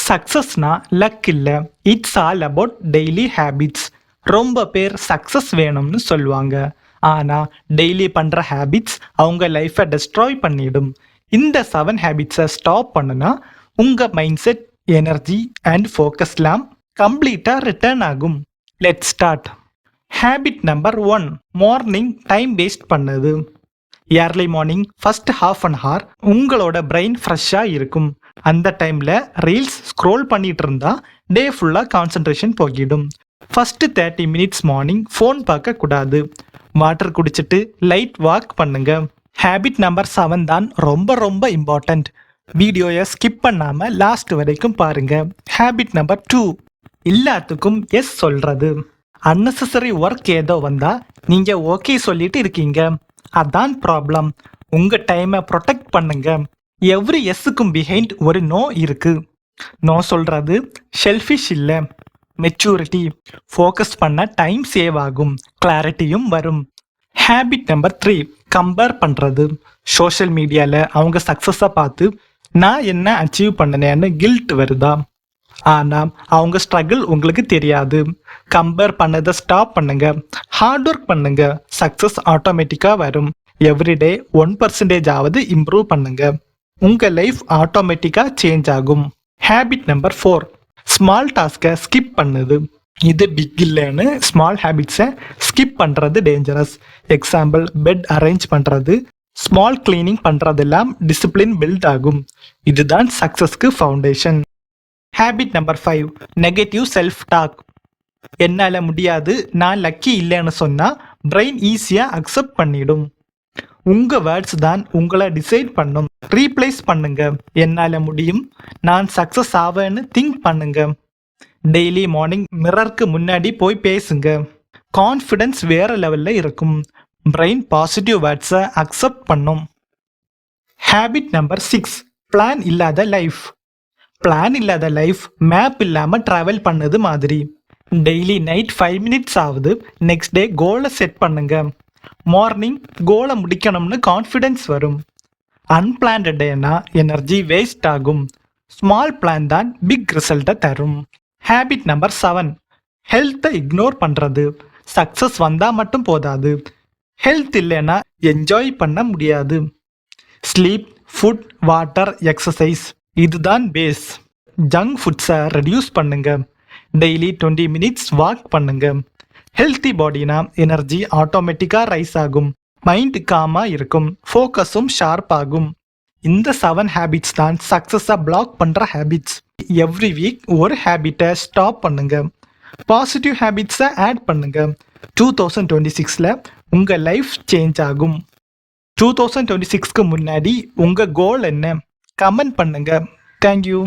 சக்ஸஸ்னா luck இல்லை, it's all about daily habits. ரொம்ப பேர் சக்ஸஸ் வேணும்னு சொல்லுவாங்க, ஆனால் டெய்லி பண்ணுற ஹேபிட்ஸ் அவங்க லைஃப்பை டெஸ்ட்ராய் பண்ணிடும். இந்த 7 ஹேபிட்ஸை ஸ்டாப் பண்ணுனா உங்கள் மைண்ட் செட், எனர்ஜி அண்ட் ஃபோக்கஸ்லாம் கம்ப்ளீட்டாக ரிட்டர்ன் ஆகும். Let's start. Habit number 1, morning time waste பண்ணுது. Early morning first half an hour உங்களோட பிரெயின் ஃப்ரெஷ்ஷாக இருக்கும். அந்த டைமில் ரீல்ஸ் ஸ்க்ரோல் பண்ணிட்டு இருந்தா டே ஃபுல்லாக கான்சன்ட்ரேஷன் போகிடும். ஃபர்ஸ்ட் 30 மினிட்ஸ் மார்னிங் ஃபோன் பார்க்கக்கூடாது. வாட்டர் குடிச்சிட்டு லைட் வாக் பண்ணுங்க. ஹேபிட் நம்பர் 7 தான் ரொம்ப ரொம்ப இம்பார்ட்டண்ட். வீடியோயை ஸ்கிப் பண்ணாமல் லாஸ்ட் வரைக்கும் பாருங்க. ஹேபிட் நம்பர் 2, எல்லாத்துக்கும் எஸ் சொல்றது. அன்னெசரி ஒர்க் ஏதோ வந்தா நீங்க ஓகே சொல்லிட்டு இருக்கீங்க, அதான் ப்ராப்ளம். உங்க டைமை ப்ரொடெக்ட் பண்ணுங்க. எவ்ரி எஸ்ஸுக்கும் பிஹைண்ட் ஒரு நோ இருக்கு. நோ சொல்றது ஷெல்ஃபிஷ் இல்லை, மெச்சூரிட்டி. ஃபோக்கஸ் பண்ண டைம் சேவ் ஆகும், கிளாரிட்டியும் வரும். ஹேபிட் நம்பர் 3, கம்பேர் பண்ணுறது. சோஷியல் மீடியாவில் அவங்க சக்ஸஸை பார்த்து நான் என்ன அச்சீவ் பண்ணினேன்னு கில்ட் வருதா? ஆனால் அவங்க ஸ்ட்ரகிள் உங்களுக்கு தெரியாது. கம்பேர் பண்ணதை ஸ்டாப் பண்ணுங்க. ஹார்ட் ஒர்க் பண்ணுங்க, சக்ஸஸ் ஆட்டோமேட்டிக்காக வரும். எவ்ரிடே 1% ஆவது இம்ப்ரூவ் பண்ணுங்க. உங்கள் லைஃப் ஆட்டோமேட்டிக்காக சேஞ்ச் ஆகும். ஹேபிட் நம்பர் 4, ஸ்மால் டாஸ்கை ஸ்கிப் பண்ணுது. இது பிக் இல்லைன்னு ஸ்மால் ஹேபிட்ஸை ஸ்கிப் பண்ணுறது டேஞ்சரஸ். எக்ஸாம்பிள், பெட் அரேஞ்ச் பண்ணுறது, ஸ்மால் கிளீனிங் பண்ணுறதெல்லாம் டிசிப்ளின் பில்ட் ஆகும். இதுதான் சக்ஸஸ்க்கு foundation. Habit number 5, negative self talk. என்னால் முடியாது, நான் லக்கி இல்லைன்னு சொன்னால் பிரெயின் ஈஸியாக அக்செப்ட் பண்ணிடும். உங்கள் வேர்ட்ஸ் தான் உங்களை டிசைட் பண்ணும். ரீப்ளேஸ் பண்ணுங்க, என்னால் முடியும், நான் சக்ஸஸ் ஆவேன்னு திங்க் பண்ணுங்க. டெய்லி மார்னிங் மிரருக்கு முன்னாடி போய் பேசுங்க. கான்ஃபிடென்ஸ் வேற லெவலில் இருக்கும். பிரெயின் பாசிட்டிவ் வேர்ட்ஸை அக்செப்ட் பண்ணும். ஹேபிட் நம்பர் 6, பிளான் இல்லாத லைஃப். பிளான் இல்லாத லைஃப் மேப் இல்லாமல் ட்ராவல் பண்ணது மாதிரி. டெய்லி நைட் 5 மினிட்ஸ் ஆகுது நெக்ஸ்ட் டே கோலை செட் பண்ணுங்க. மார்னிங் கோலை முடிக்கணும்னு கான்ஃபிடென்ஸ் வரும். அன்பிளான்டு டேனா எனர்ஜி வேஸ்ட் ஆகும். ஸ்மால் பிளான் தான் பிக் ரிசல்ட்டை தரும். ஹேபிட் நம்பர் 7, ஹெல்த்தை இக்னோர் பண்ணுறது. சக்ஸஸ் வந்தால் மட்டும் போதாது, ஹெல்த் இல்லைன்னா என்ஜாய் பண்ண முடியாது. ஸ்லீப், ஃபுட், வாட்டர், எக்ஸசைஸ் இதுதான் பேஸ். ஜங்க் ஃபுட்ஸை ரெடியூஸ் பண்ணுங்க. டெய்லி 20 மினிட்ஸ் வாக் பண்ணுங்க. ஹெல்த்தி பாடினா எனர்ஜி ஆட்டோமேட்டிக்காக ரைஸ் ஆகும். மைண்ட் காமாக இருக்கும், ஃபோக்கஸும் ஷார்ப் ஆகும். இந்த 7 ஹேபிட்ஸ் தான் சக்ஸஸை பிளாக் பண்ணுற ஹேபிட்ஸ். எவ்ரி வீக் ஒரு ஹேபிட்டை ஸ்டாப் பண்ணுங்க. பாசிட்டிவ் ஹேபிட்ஸை ஆட் பண்ணுங்க. 2026ல் உங்கள் லைஃப் சேஞ்ச் ஆகும். 2026க்கு முன்னாடி உங்கள் கோல் என்ன? கமெண்ட் பண்ணுங்க. தேங்க்யூ.